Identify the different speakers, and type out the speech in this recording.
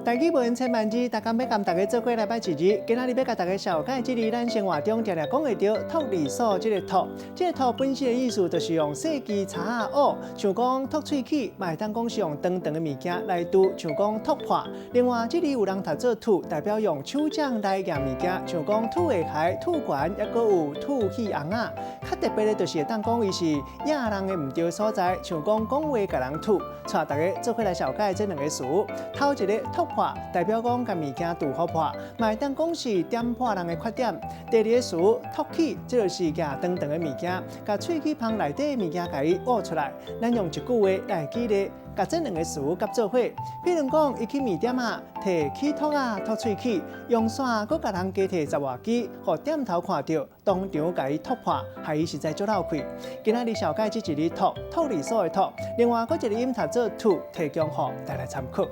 Speaker 1: 大语文千万字，大家要跟大家做过来摆一字。今仔日要甲大家小解这里咱生活中常常讲会到脱离所这个脱，这个脱本身的意思就是用细枝叉啊拗，像讲脱喙齿，嘛会当讲是用长长的物件来拄，像讲脱破。另外，这里有人读做土，代表用手掌来夹物件，像讲土的鞋、土管，也搁有土气红啊。较特别的就是会当讲伊是亚人的唔对所在，像讲讲话甲人吐。带大家做伙来小解这两个词。头一个脱破。代表讲甲物件拄好破，嘛会当讲是点破人的缺点。第二个词脱起，这就是夹长长的物件，甲喙齿旁内底的物件甲伊挖出来。咱用一句话来举例，甲这两个词夹做伙。比如讲，伊去面点啊，摕起脱啊脱喙齿，用线搁甲人加摕10外支，互点头看到，当场甲伊脱破，害伊实在足闹气。今仔日小解这一日脱，脱离所的脱，另外搁一个音读做吐，提供互大家参考。